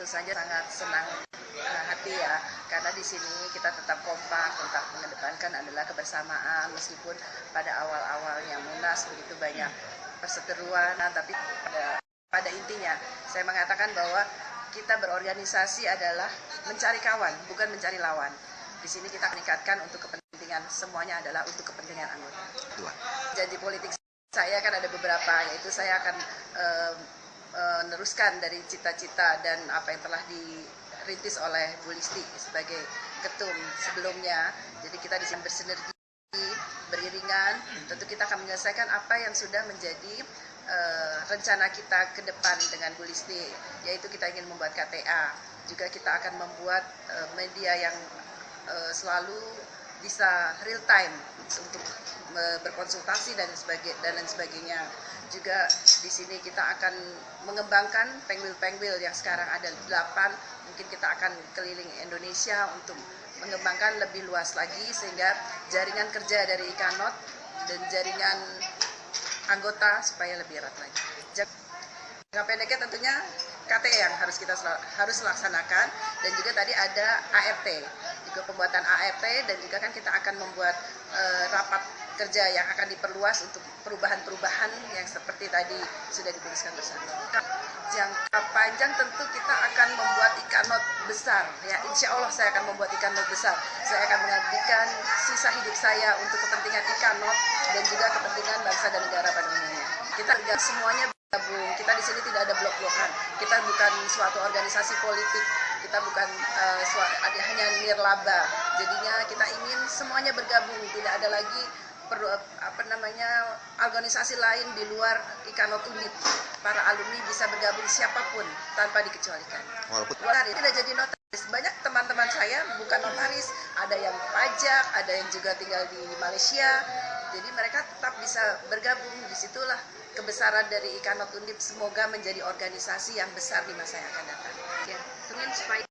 tentu saja sangat senang hati ya, karena di sini kita tetap kompak, tetap mengedepankan adalah kebersamaan meskipun pada awal-awalnya Munas begitu banyak perseteruan, tapi pada intinya saya mengatakan bahwa kita berorganisasi adalah mencari kawan, bukan mencari lawan. Di sini kita meningkatkan untuk kepentingan, semuanya adalah untuk kepentingan anggota. Janji politik saya kan ada beberapa, yaitu saya akan meneruskan dari cita-cita dan apa yang telah dirintis oleh Bu Listi sebagai ketum sebelumnya. Jadi kita di sini bersinergi, beriringan, tentu kita akan menyelesaikan apa yang sudah menjadi rencana kita ke depan dengan Bu Listi, yaitu kita ingin membuat KTA. Juga kita akan membuat media yang selalu bisa real time untuk berkonsultasi dan lain sebagainya. Juga di sini kita akan mengembangkan pengbil-pengbil yang sekarang ada 8, mungkin kita akan keliling Indonesia untuk mengembangkan lebih luas lagi sehingga jaringan kerja dari Ikanot dan jaringan anggota supaya lebih erat lagi. Jangka pendeknya tentunya KTE yang harus laksanakan, dan juga tadi ada ART, juga pembuatan ART, dan juga kan kita akan membuat rapat kerja yang akan diperluas untuk perubahan-perubahan yang seperti tadi sudah diputuskan bersama. Jangka panjang tentu kita akan membuat Ikanot besar, ya insya Allah saya akan membuat Ikanot besar. Saya akan mengabdikan sisa hidup saya untuk kepentingan Ikanot dan juga kepentingan bangsa dan negara pada umumnya. Kita semuanya bergabung, kita di sini tidak ada blok-blokan, kita bukan suatu organisasi politik, kita bukan hanya nirlaba. Jadinya kita ingin semuanya bergabung, tidak ada lagi organisasi lain di luar Ikanot Undip. Para alumni bisa bergabung siapapun tanpa dikecualikan. Walaupun tidak jadi notaris, banyak teman-teman saya bukan notaris, ada yang pajak, ada yang juga tinggal di Malaysia. Jadi mereka tetap bisa bergabung. Disitulah kebesaran dari Ikanot Undip, semoga menjadi organisasi yang besar di masa yang akan datang. Ya, ingin supaya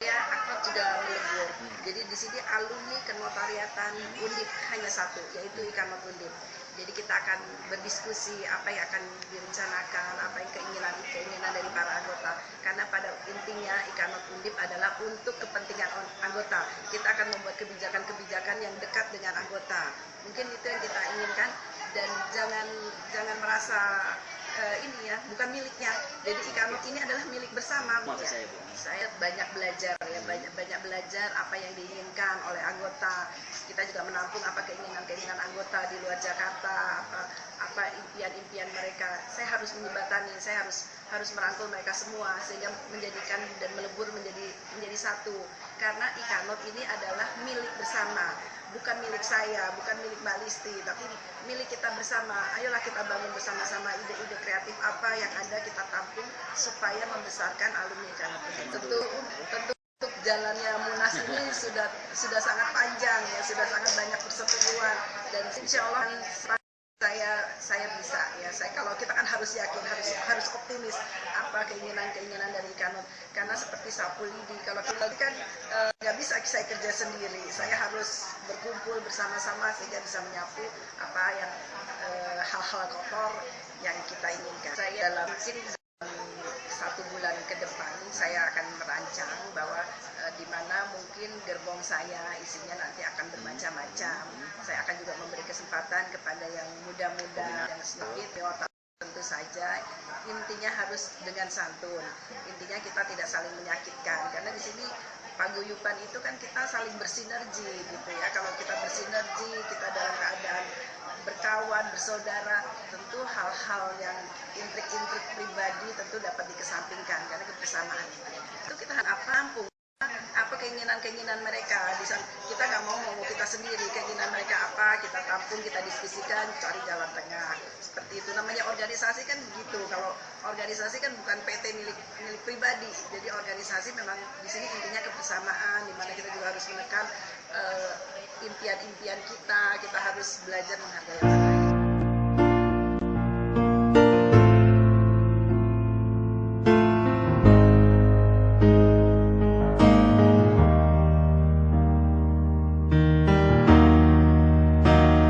Ikanot juga melebur. Jadi di sini alumni kenotariatan Undip hanya satu, yaitu Ikanot Undip. Jadi kita akan berdiskusi apa yang akan direncanakan, apa yang keinginan dari para anggota. Karena pada intinya Ikanot Undip adalah untuk kepentingan anggota. Kita akan membuat kebijakan-kebijakan yang dekat dengan anggota. Mungkin itu yang kita inginkan, dan jangan merasa ini ya bukan miliknya. Jadi Ikanot ini adalah milik bersama. Ya. Saya banyak belajar ya, banyak belajar apa yang diinginkan oleh anggota. Kita juga menampung apa keinginan anggota di luar Jakarta, apa impian-impian mereka. Saya harus menyebatani, saya harus merangkul mereka semua sehingga menjadikan dan melebur menjadi satu. Karena Ikanot ini adalah milik bersama, bukan milik saya, bukan milik Mbak Listi, tapi milik kita bersama. Ayolah kita bangun bersama-sama ide-ide kreatif apa yang ada, kita tampung supaya membesarkan alumni Ikanot. Tentu untuk jalannya Munas ini sudah sangat panjang ya, sudah sangat banyak perseteruan, dan insya Allah saya bisa ya. Kalau kita kan harus yakin, harus optimis apa keinginan dari Ikanot, karena seperti Sapu Lidi, kalau kita kan nggak bisa saya kerja sendiri, saya harus berkumpul bersama-sama sehingga bisa menyapu apa yang hal-hal kotor yang kita inginkan. Saya dalam mungkin 1 bulan ke depan saya akan merancang bahwa di mana mungkin gerbong saya isinya nanti akan bermacam-macam. Saya akan juga memberi kesempatan kepada yang muda-muda dan sedikit tentu saja. Intinya harus dengan santun. Intinya kita tidak saling menyakitkan, karena di sini paguyuban itu kan kita saling bersinergi gitu ya. Kalau kita bersinergi, kita dalam keadaan berkawan, bersaudara, tentu hal-hal yang intrik-intrik pribadi tentu dapat dikesampingkan karena kebersamaan itu kita tampung apa keinginan mereka. Kita nggak mau kita sendiri, keinginan mereka apa kita tampung, kita diskusikan, cari jalan tengah. Seperti itu namanya organisasi kan begitu. Kalau organisasi kan bukan PT milik pribadi, jadi organisasi memang di sini intinya kebersamaan, di mana kita juga harus menekan impian-impian kita harus belajar menghargai orang lain.